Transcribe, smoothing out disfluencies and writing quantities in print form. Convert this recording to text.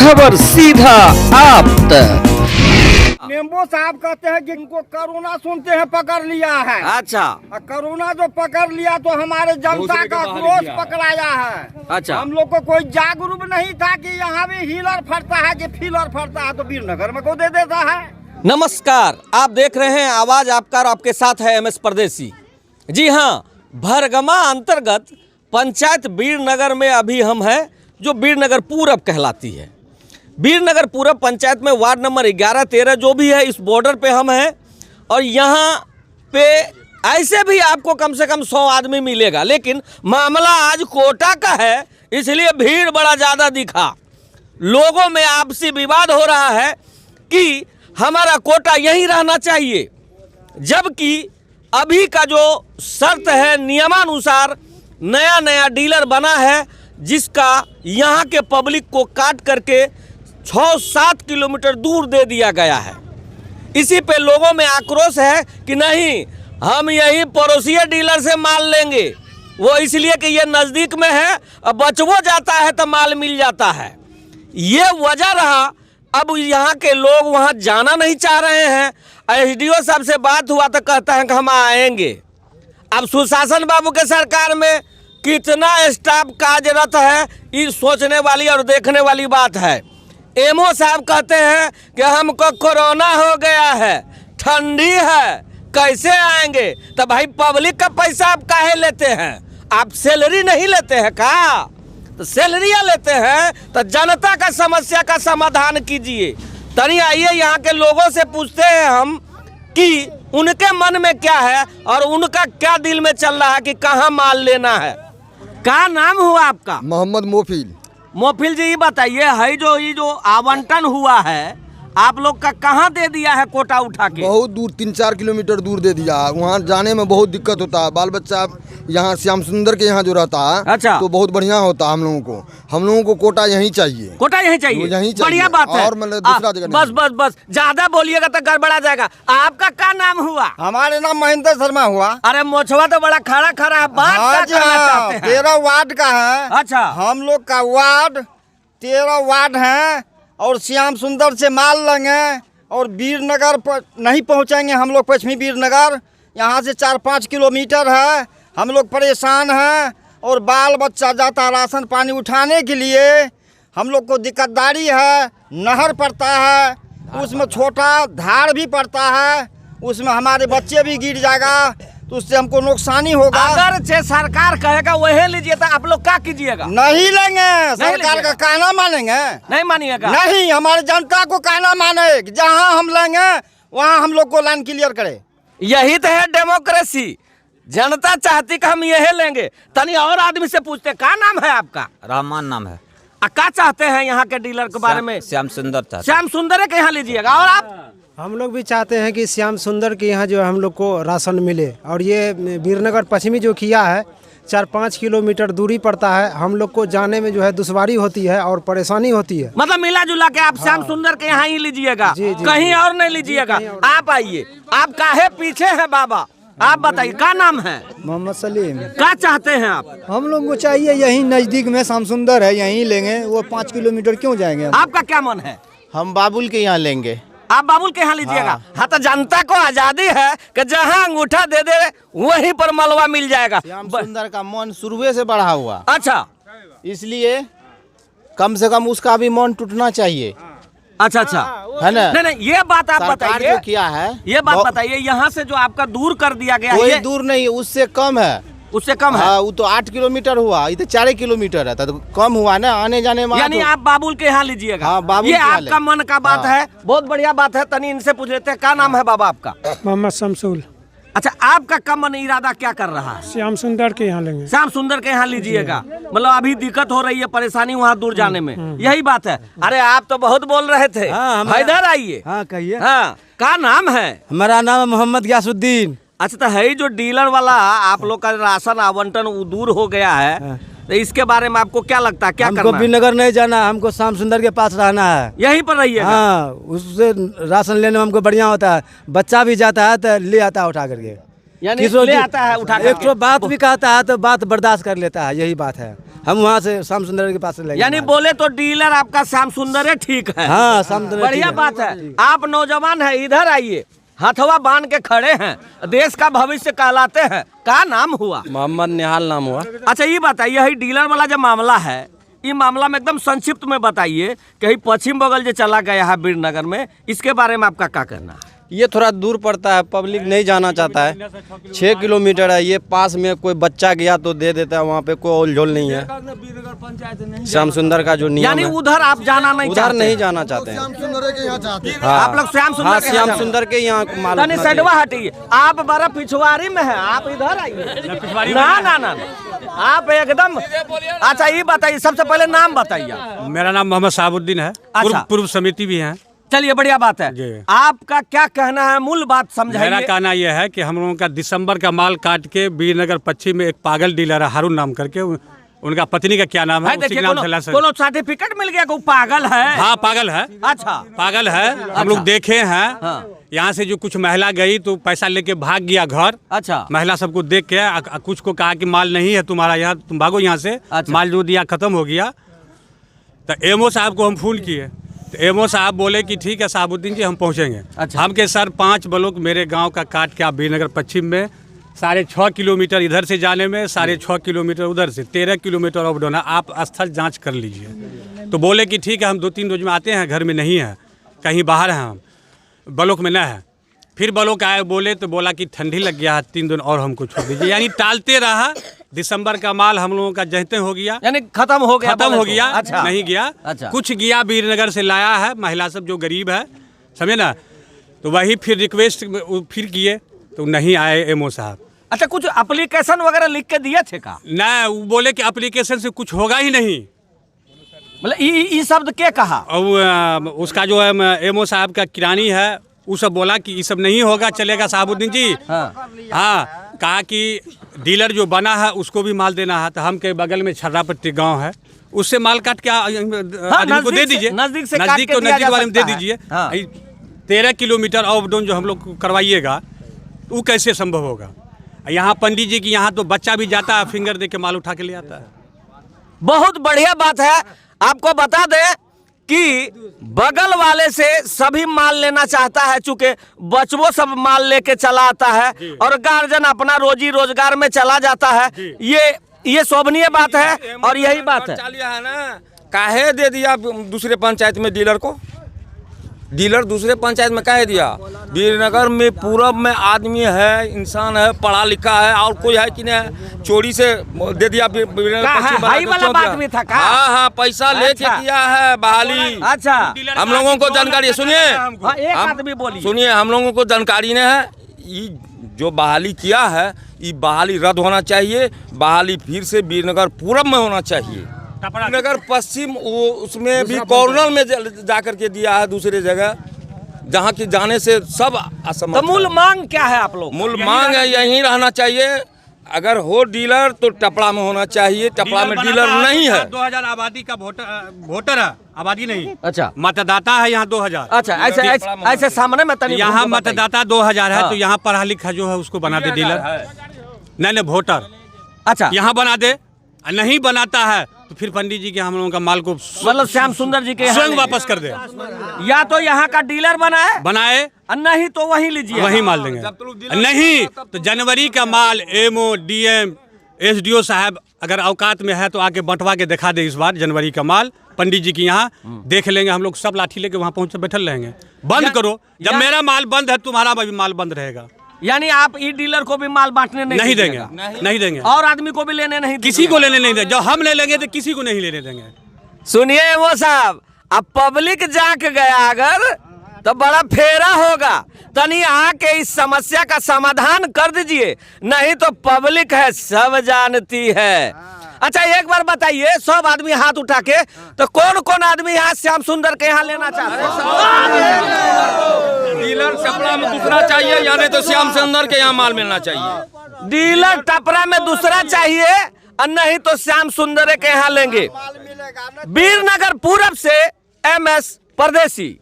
खबर सीधा आप तक। मेम्बो साहब कहते हैं कि इनको कोरोना सुनते हैं पकड़ लिया है। अच्छा, कोरोना जो पकड़ लिया तो हमारे जनता का क्रोध पकड़ाया है। अच्छा। हम लोग को कोई जागरूक नहीं था कि यहाँ भी हीलर फटता है कि फीलर फटता है तो वीरनगर में को दे देता है। नमस्कार, आप देख रहे हैं आवाज आपका और आपके साथ है एमएस परदेसी। जी हाँ, भरगमा अंतर्गत पंचायत वीरनगर में अभी हम हैं, जो वीरनगर पूरब कहलाती है। वीरनगर पूरब पंचायत में वार्ड नंबर 11, 13 जो भी है, इस बॉर्डर पे हम हैं। और यहाँ पे ऐसे भी आपको कम से कम 100 आदमी मिलेगा, लेकिन मामला आज कोटा का है, इसलिए भीड़ बड़ा ज़्यादा दिखा। लोगों में आपसी विवाद हो रहा है कि हमारा कोटा यहीं रहना चाहिए, जबकि अभी का जो शर्त है नियमानुसार नया नया डीलर बना है, जिसका यहाँ के पब्लिक को काट करके 6-7 किलोमीटर दूर दे दिया गया है। इसी पे लोगों में आक्रोश है कि नहीं, हम यही पड़ोसी डीलर से माल लेंगे। वो इसलिए कि ये नज़दीक में है, अब बचवो जाता है तो माल मिल जाता है। ये वजह रहा। अब यहाँ के लोग वहाँ जाना नहीं चाह रहे हैं। एसडीओ साहब से बात हुआ तो कहता है कि हम आएंगे। अब सुशासन बाबू के सरकार में कितना स्टाफ कार्यरत है, ये सोचने वाली और देखने वाली बात है। एमओ साहब कहते हैं कि हमको कोरोना हो गया है, ठंडी है, कैसे आएंगे? तो भाई पब्लिक का पैसा आप काहे लेते हैं? आप सैलरी नहीं लेते हैं का? तो सैलरियाँ लेते हैं तो जनता का समस्या का समाधान कीजिए। तनी आइए, यहाँ के लोगों से पूछते हैं हम कि उनके मन में क्या है और उनका क्या दिल में चल रहा है कि कहाँ माल लेना है। क्या नाम हुआ आपका? मोहम्मद मोफिल। मोफिल जी, ये बताइए, है जो ये जो आवंटन हुआ है आप लोग का, कहाँ दे दिया है कोटा उठा के? बहुत दूर, 3-4 किलोमीटर दूर दे दिया। वहाँ जाने में बहुत दिक्कत होता है। बाल बच्चा यहाँ श्याम सुंदर के यहाँ जो रहता है, अच्छा, तो बहुत बढ़िया होता है। हम लोगों को कोटा यहीं चाहिए। कोटा यहीं चाहिए, यहीं चाहिए। बढ़िया बात है। और मतलब दूसरा जगह बस बस बस, ज्यादा बोलिएगा तो गड़बड़ा जाएगा। आपका क्या नाम हुआ? हमारे नाम महेंद्र शर्मा हुआ। अरे मोछवा तो बड़ा खड़ा खड़ा है, बात क्या करना चाहते हैं? 13 वार्ड का है। अच्छा, हम लोग का वार्ड 13 वार्ड है और श्याम सुंदर से माल लेंगे और वीरनगर पर नहीं पहुंचेंगे। हम लोग पश्चिमी वीरनगर, यहाँ से 4-5 किलोमीटर है। हम लोग परेशान हैं और बाल बच्चा जाता राशन पानी उठाने के लिए। हम लोग को दिक्कतदारी है, नहर पड़ता है, उसमें छोटा धार भी पड़ता है, उसमें हमारे बच्चे भी गिर जाएगा तो उससे हमको नुकसानी होगा। अगर सरकार कहेगा वही लीजिए तो आप लोग क्या कीजिएगा? नहीं लेंगे, सरकार का कहना मानेंगे? नहीं मानिएगा? नहीं, हमारे जनता को कहना माने। जहाँ हम लेंगे वहाँ हम लोग को लाइन क्लियर करे। यही तो है डेमोक्रेसी। जनता चाहती कि हम यही लेंगे। तनी और आदमी से पूछते, क्या नाम है आपका? रहमान नाम है। क्या चाहते हैं यहाँ के डीलर के बारे में? श्याम सुंदर चाहते। श्याम सुंदर के यहाँ लीजिएगा। और आप? हम लोग भी चाहते हैं कि श्याम सुंदर के यहाँ जो है हम लोग को राशन मिले। और ये वीरनगर पश्चिमी जो किया है 4-5 किलोमीटर दूरी पड़ता है। हम लोग को जाने में जो है दुश्वारी होती है और परेशानी होती है। मतलब मिला जुला के आप श्याम सुंदर के यहाँ ही लीजिएगा, कहीं और नहीं लीजिएगा। आप आइए, आप काहे पीछे हैं बाबा? आप बताइए, क्या नाम है? मोहम्मद सलीम। क्या चाहते हैं आप? हम लोग को चाहिए यहीं नजदीक में श्याम सुंदर है, यहीं लेंगे। वो 5 किलोमीटर क्यों जाएंगे? आपका क्या मन है? हम बाबुल के यहाँ लेंगे। आप बाबुल के यहाँ लीजिएगा। हाँ, तो जनता को आजादी है कि जहाँ अंगूठा दे दे वहीं पर मलबा मिल जाएगा। श्याम सुंदर का मन शुरू से बढ़ा हुआ। अच्छा, इसलिए कम से कम उसका भी मन टूटना चाहिए। अच्छा, है ना? नहीं नहीं, ये बात आप बताइए, जो किया है ये बात बताइए। यहाँ से जो आपका दूर कर दिया गया कोई है, दूर नहीं, उससे कम है। उससे कम है? हाँ, वो तो 8 किलोमीटर हुआ, ये तो 4 किलोमीटर है, तो कम हुआ ना आने जाने में। यानी आप बाबुल के यहाँ लीजिएगा। हाँ, बाबुल ये के यहाँ आपका मन का बात है, बहुत बढ़िया बात है। तनी इनसे पूछ लेते हैं, क्या नाम है बाबा आपका? मोहम्मद शमसूल। अच्छा, आपका कम मन इरादा क्या कर रहा है? श्याम सुंदर के यहाँ लेंगे। श्याम सुंदर के यहाँ लीजिएगा। मतलब अभी दिक्कत हो रही है, परेशानी वहाँ दूर जाने में, यही बात है। अरे आप तो बहुत बोल रहे थे। इधर आइए। हाँ कहिए। हाँ, क्या नाम है? हमारा नाम है मोहम्मद गयासुद्दीन। अच्छा, तो है जो डीलर वाला आप लोग का राशन आवंटन दूर हो गया है, तो इसके बारे में आपको क्या लगता है, क्या करना है? हमको वीरनगर नहीं जाना, हमको श्याम सुंदर के पास रहना है। यहीं पर रहिएगा। हाँ, उससे राशन लेने में हमको बढ़िया होता है। बच्चा भी जाता है तो ले आता है उठा करके। यानी ले आता है उठा एक तो बात भी कहता है तो बात बर्दाश्त कर लेता है, यही बात है। हम वहाँ से श्याम सुंदर के पास ले यानी बोले तो डीलर आपका श्याम सुंदर है, ठीक है। हाँ, श्याम सुंदर बढ़िया बात है। आप नौजवान है, इधर आइए, हथवा बांध के खड़े हैं, देश का भविष्य कहलाते हैं। क्या नाम हुआ? मोहम्मद निहाल नाम हुआ। अच्छा ये बताइए, यही डीलर वाला जो मामला है, ये मामला में एकदम संक्षिप्त में बताइए। कहीं पश्चिम बगल जो चला गया है बीरनगर में, इसके बारे में आपका क्या कहना है? ये थोड़ा दूर पड़ता है, पब्लिक नहीं जाना चाहता है। 6 किलोमीटर है, ये पास में कोई बच्चा गया तो दे देता है, वहाँ पे कोई ओलझोल नहीं है। श्याम सुंदर का जो नियम यानी है, उधर आप जाना नहीं उधर चाहते? नहीं जाना चाहते हैं। श्याम सुंदर के यहाँ चाहते हैं। हाँ, आप लोग श्याम सुंदर के श्याम सुंदर के यहाँ माल तनी सडवा हटिए। आप बड़ा पिछवाड़ी में है, आप इधर आइए। ना ना ना आप एकदम। अच्छा ये बताइए, सबसे पहले नाम बताइए। मेरा नाम मोहम्मद साहबुद्दीन है। अच्छा। पूर्व समिति भी है। चलिए बढ़िया बात है। आपका क्या कहना है, मूल बात समझाइए। मेरा कहना यह है कि हम लोगों का दिसंबर का माल काट के बीरनगर पश्चिम में एक पागल डीलर है, हारून नाम करके, उनका पत्नी का क्या नाम है, उसी के नाम से कोनो सर्टिफिकेट मिल गया? को पागल है? हाँ पागल है। अच्छा पागल है। हम लोग देखे हैं। यहाँ से जो कुछ महिला गई तो पैसा लेके भाग गया घर। अच्छा। महिला सबको देख के कुछ को कहा कि माल नहीं है तुम्हारा यहाँ, तुम भागो यहाँ से। अच्छा। माल जो दिया खत्म हो गया। तो एमओ साहब को हम फोन किए तो एमओ साहब बोले कि ठीक है साहबुद्दीन जी, हम पहुँचेंगे। अच्छा। हम के सर 5 ब्लॉक मेरे गांव का काट के आप बीरनगर पश्चिम में 6.5 किलोमीटर इधर से जाने में, 6.5 किलोमीटर उधर से, 13 किलोमीटर अप डाउन है। आप स्थल जांच कर लीजिए। तो बोले कि ठीक है, हम 2-3 रोज में आते हैं, घर में नहीं है, कहीं बाहर हैं, हम ब्लॉक में न है। फिर ब्लॉक आए, बोले तो बोला कि ठंडी लग गया है, 3 दिन और हमको छोड़ दीजिए। यानी टालते रहा। दिसंबर का माल हम लोगों का जहते हो गया, यानी खत्म हो गया। खत्म हो गया। अच्छा। नहीं गया। अच्छा। कुछ गया बीरनगर से लाया है, महिला सब जो गरीब है, समझे ना। तो वही फिर रिक्वेस्ट फिर किए तो नहीं आए एमओ साहब। अच्छा, कुछ एप्लीकेशन वगैरह लिख के दिए थे का? ना, वो बोले कि एप्लीकेशन से कुछ होगा ही नहीं। मतलब ये शब्द के कहा? और उसका जो है एमओ साहब का किरानी है, वो सब बोला कि ये सब नहीं होगा, चलेगा साहबुद्दीन जी। हाँ, कहा कि डीलर जो बना है उसको भी माल देना है। तो हम के बगल में छर्रापट्टी गांव है, उससे माल काट के आदमी को दे दीजिए। नजदीक से नजदीक काट के दिया जा वाले में दे सकता है। दीजिए। हाँ। 13 किलोमीटर अप डाउन जो हम लोग करवाइएगा, वो कैसे संभव होगा? यहाँ पंडित जी की यहाँ तो बच्चा भी जाता है, फिंगर दे के माल उठा के ले आता है। बहुत बढ़िया बात है। आपको बता दें कि बगल वाले से सभी माल लेना चाहता है, चूंकि बचवो सब माल लेके चला आता है और गार्जियन अपना रोजी रोजगार में चला जाता है। ये शोभनीय बात है और यही बात है। है ना, काहे दे दिया दूसरे पंचायत में डीलर को? डीलर दूसरे पंचायत में काहे दिया? बीरनगर में पूरब में आदमी है, इंसान है, पढ़ा लिखा है, और कोई है कि नहीं? चोरी से दे दिया बीरनगर पश्चिम वाला बात भी था का? हाँ, पैसा लेके किया है बहाली। अच्छा, हम लोगों को जानकारी सुनिए, एक आदमी बोलिए। सुनिए, हम लोगों को जानकारी नहीं है। ये जो बहाली किया है, ये बहाली रद्द होना चाहिए। बहाली फिर से बीरनगर पूरब में होना चाहिए। नगर पश्चिम वो उसमें भी कॉर्नर में जाकर के दिया है, दूसरे जगह जहाँ की जाने से सब असमर्थ। तो मूल मांग क्या है आप लोग? मूल मांग है यहीं रहना चाहिए। अगर हो डीलर तो टपड़ा में होना चाहिए। टपड़ा में डीलर नहीं है। 2000 आबादी का वोटर है, आबादी नहीं। अच्छा, मतदाता है यहाँ 2000। अच्छा, ऐसे सामने में यहाँ मतदाता 2000 है। तो यहाँ पढ़ा लिखा जो है उसको बना दे डीलर। नहीं, वोटर। अच्छा, यहाँ बना दे। नहीं बनाता है तो फिर पंडित जी के हम लोगों का माल को मतलब श्याम सुंदर जी के स्वयं वापस कर दे। या तो यहाँ का डीलर बनाए, नहीं तो वहीं लीजिए, वहीं माल देंगे। नहीं तो जनवरी का माल एमओ डीएम एसडीओ साहब अगर औकात में है तो आके बंटवा के दिखा दे। इस बार जनवरी का माल पंडित जी की यहाँ देख लेंगे। हम लोग सब लाठी लेके वहाँ पहुँच बैठल रहेंगे। बंद करो। जब मेरा माल बंद है, तुम्हारा भी माल बंद रहेगा। यानी आप ई डीलर को भी माल बांटने नहीं देंगे। नहीं देंगे। और आदमी को भी लेने नहीं, किसी को लेने नहीं देंगे। जब हम ले लेंगे तो किसी को नहीं लेने देंगे। सुनिए वो साहब, अब पब्लिक जाग गया अगर तो बड़ा फेरा होगा। तनी आके इस समस्या का समाधान कर दीजिए, नहीं तो पब्लिक है सब जानती है। अच्छा, एक बार बताइए, सब आदमी हाथ उठा के, तो कौन कौन आदमी यहाँ श्याम सुंदर के यहाँ लेना चाहते हैं? डीलर टपरा में दूसरा चाहिए, या नहीं तो श्याम सुंदर के यहाँ माल मिलना चाहिए। डीलर टपरा में दूसरा चाहिए और नहीं तो श्याम सुंदर के यहाँ लेंगे। बीरनगर पूरब से MS परदेसी।